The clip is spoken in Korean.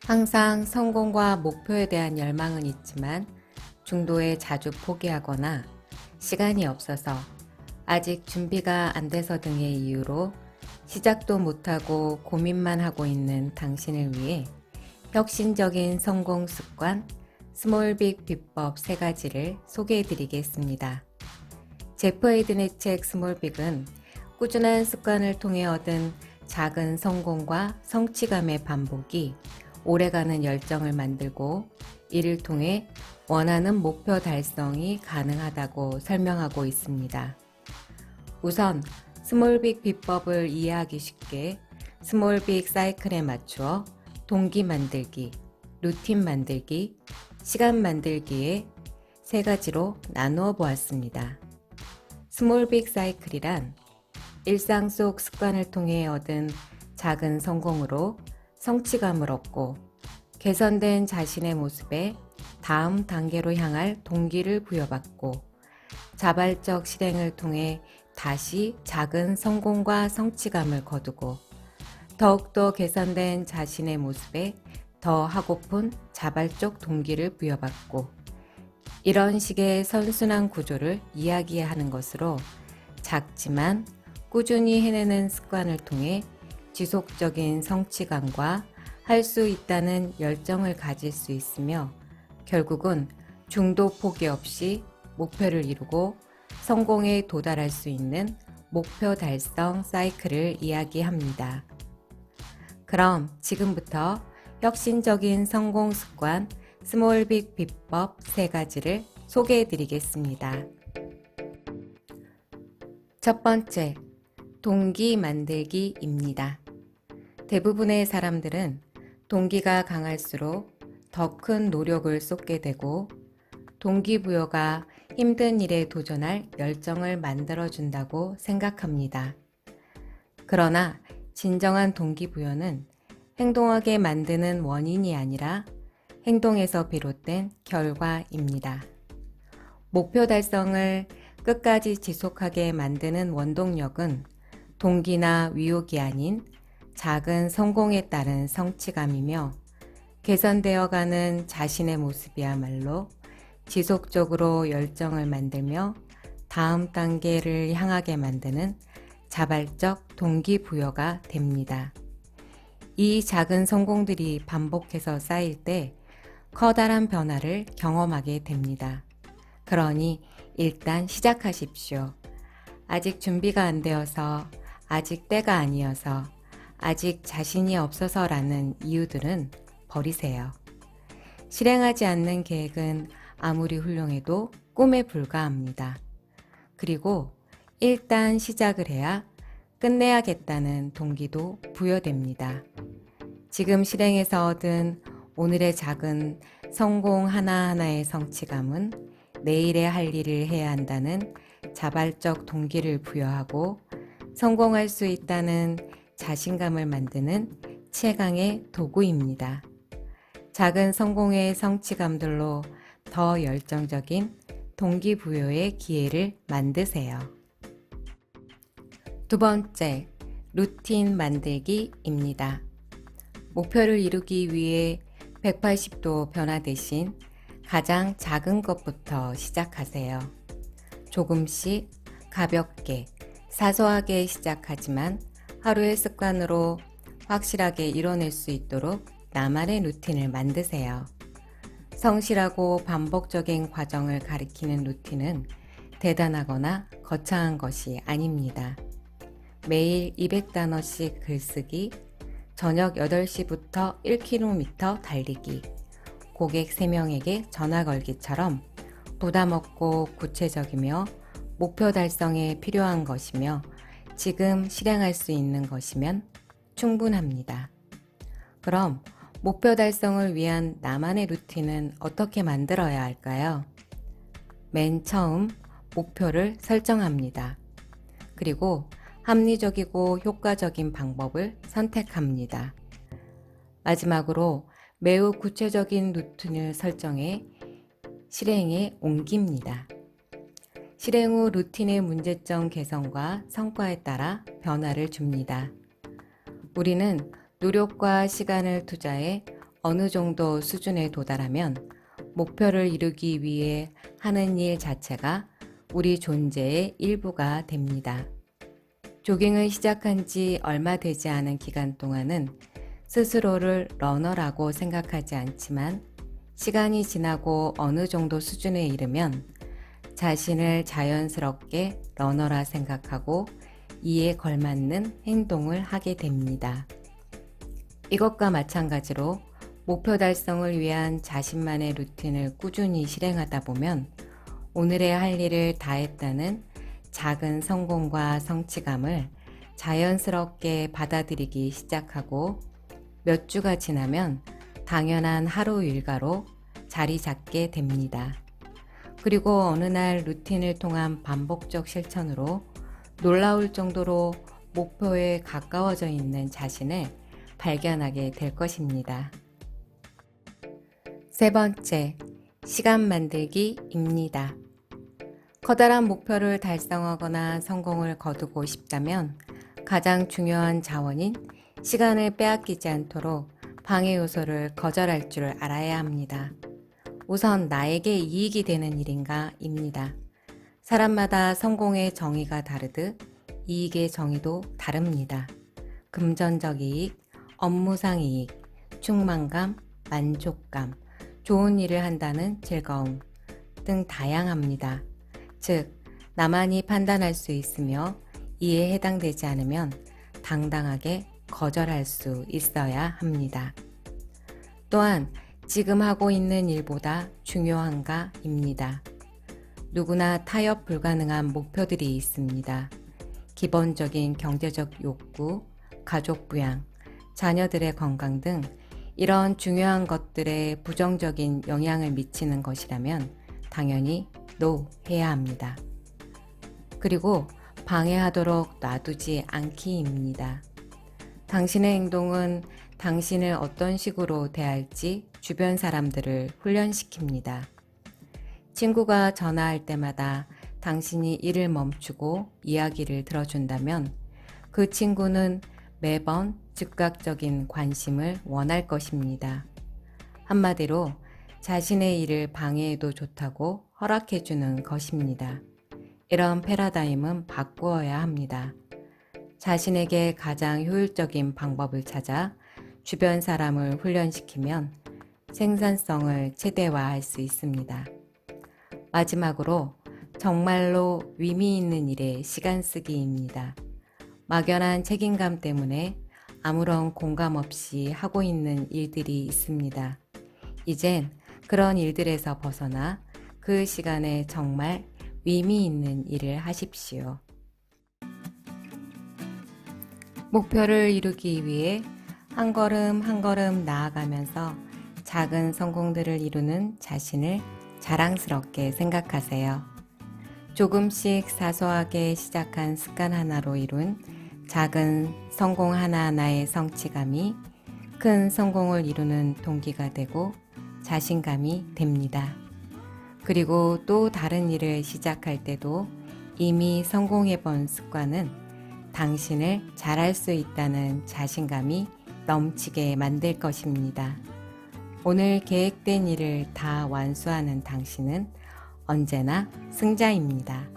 항상 성공과 목표에 대한 열망은 있지만 중도에 자주 포기하거나 시간이 없어서 아직 준비가 안 돼서 등의 이유로 시작도 못하고 고민만 하고 있는 당신을 위해 혁신적인 성공 습관 스몰빅 비법 3가지를 소개해 드리겠습니다. 제프 헤이든의 책 스몰빅은 꾸준한 습관을 통해 얻은 작은 성공과 성취감의 반복이 오래가는 열정을 만들고 이를 통해 원하는 목표 달성이 가능하다고 설명하고 있습니다. 우선 스몰빅 비법을 이해하기 쉽게 스몰빅 사이클에 맞추어 동기 만들기, 루틴 만들기, 시간 만들기의 3가지로 나누어 보았습니다. 스몰빅 사이클이란 일상 속 습관을 통해 얻은 작은 성공으로 성취감을 얻고 개선된 자신의 모습에 다음 단계로 향할 동기를 부여받고 자발적 실행을 통해 다시 작은 성공과 성취감을 거두고 더욱더 개선된 자신의 모습에 더 하고픈 자발적 동기를 부여받고 이런 식의 선순환 구조를 이야기하는 것으로 작지만 꾸준히 해내는 습관을 통해 지속적인 성취감과 할 수 있다는 열정을 가질 수 있으며 결국은 중도 포기 없이 목표를 이루고 성공에 도달할 수 있는 목표 달성 사이클을 이야기합니다. 그럼 지금부터 혁신적인 성공 습관 스몰빅 비법 3가지를 소개해 드리겠습니다. 첫 번째, 동기 만들기입니다. 대부분의 사람들은 동기가 강할수록 더 큰 노력을 쏟게 되고 동기부여가 힘든 일에 도전할 열정을 만들어준다고 생각합니다. 그러나 진정한 동기부여는 행동하게 만드는 원인이 아니라 행동에서 비롯된 결과입니다. 목표 달성을 끝까지 지속하게 만드는 원동력은 동기나 위욕이 아닌 작은 성공에 따른 성취감이며 개선되어가는 자신의 모습이야말로 지속적으로 열정을 만들며 다음 단계를 향하게 만드는 자발적 동기부여가 됩니다. 이 작은 성공들이 반복해서 쌓일 때 커다란 변화를 경험하게 됩니다. 그러니 일단 시작하십시오. 아직 준비가 안 되어서, 아직 때가 아니어서, 아직 자신이 없어서라는 이유들은 버리세요. 실행하지 않는 계획은 아무리 훌륭해도 꿈에 불과합니다. 그리고 일단 시작을 해야 끝내야겠다는 동기도 부여됩니다. 지금 실행해서 얻은 오늘의 작은 성공 하나하나의 성취감은 내일에 할 일을 해야 한다는 자발적 동기를 부여하고 성공할 수 있다는 자신감을 만드는 최강의 도구입니다. 작은 성공의 성취감들로 더 열정적인 동기부여의 기회를 만드세요. 두 번째, 루틴 만들기입니다. 목표를 이루기 위해 180도 변화 대신 가장 작은 것부터 시작하세요. 조금씩 가볍게, 사소하게 시작하지만 하루의 습관으로 확실하게 이뤄낼 수 있도록 나만의 루틴을 만드세요. 성실하고 반복적인 과정을 가리키는 루틴은 대단하거나 거창한 것이 아닙니다. 매일 200단어씩 글쓰기, 저녁 8시부터 1km 달리기, 고객 3명에게 전화 걸기처럼 부담 없고 구체적이며 목표 달성에 필요한 것이며 지금 실행할 수 있는 것이면 충분합니다. 그럼 목표 달성을 위한 나만의 루틴은 어떻게 만들어야 할까요? 맨 처음 목표를 설정합니다. 그리고 합리적이고 효과적인 방법을 선택합니다. 마지막으로 매우 구체적인 루틴을 설정해 실행에 옮깁니다. 실행 후 루틴의 문제점 개선과 성과에 따라 변화를 줍니다. 우리는 노력과 시간을 투자해 어느 정도 수준에 도달하면 목표를 이루기 위해 하는 일 자체가 우리 존재의 일부가 됩니다. 조깅을 시작한 지 얼마 되지 않은 기간 동안은 스스로를 러너라고 생각하지 않지만 시간이 지나고 어느 정도 수준에 이르면 자신을 자연스럽게 러너라 생각하고 이에 걸맞는 행동을 하게 됩니다. 이것과 마찬가지로 목표 달성을 위한 자신만의 루틴을 꾸준히 실행하다 보면 오늘의 할 일을 다 했다는 작은 성공과 성취감을 자연스럽게 받아들이기 시작하고 몇 주가 지나면 당연한 하루 일과로 자리 잡게 됩니다. 그리고 어느 날 루틴을 통한 반복적 실천으로 놀라울 정도로 목표에 가까워져 있는 자신을 발견하게 될 것입니다. 세 번째, 시간 만들기입니다. 커다란 목표를 달성하거나 성공을 거두고 싶다면 가장 중요한 자원인 시간을 빼앗기지 않도록 방해 요소를 거절할 줄 알아야 합니다. 우선 나에게 이익이 되는 일인가 입니다. 사람마다 성공의 정의가 다르듯 이익의 정의도 다릅니다. 금전적 이익, 업무상 이익, 충만감, 만족감, 좋은 일을 한다는 즐거움 등 다양합니다. 즉, 나만이 판단할 수 있으며 이에 해당되지 않으면 당당하게 거절할 수 있어야 합니다. 또한 지금 하고 있는 일보다 중요한가입니다. 누구나 타협 불가능한 목표들이 있습니다. 기본적인 경제적 욕구, 가족 부양, 자녀들의 건강 등 이런 중요한 것들에 부정적인 영향을 미치는 것이라면 당연히 NO 해야 합니다. 그리고 방해하도록 놔두지 않기입니다. 당신의 행동은 당신을 어떤 식으로 대할지 주변 사람들을 훈련시킵니다. 친구가 전화할 때마다 당신이 일을 멈추고 이야기를 들어준다면 그 친구는 매번 즉각적인 관심을 원할 것입니다. 한마디로 자신의 일을 방해해도 좋다고 허락해주는 것입니다. 이런 패러다임은 바꾸어야 합니다. 자신에게 가장 효율적인 방법을 찾아 주변 사람을 훈련시키면 생산성을 최대화할 수 있습니다. 마지막으로 정말로 의미 있는 일에 시간 쓰기입니다. 막연한 책임감 때문에 아무런 공감 없이 하고 있는 일들이 있습니다. 이젠 그런 일들에서 벗어나 그 시간에 정말 의미 있는 일을 하십시오. 목표를 이루기 위해 한 걸음 한 걸음 나아가면서 작은 성공들을 이루는 자신을 자랑스럽게 생각하세요. 조금씩 사소하게 시작한 습관 하나로 이룬 작은 성공 하나하나의 성취감이 큰 성공을 이루는 동기가 되고 자신감이 됩니다. 그리고 또 다른 일을 시작할 때도 이미 성공해본 습관은 당신을 잘할 수 있다는 자신감이 넘치게 만들 것입니다. 오늘 계획된 일을 다 완수하는 당신은 언제나 승자입니다.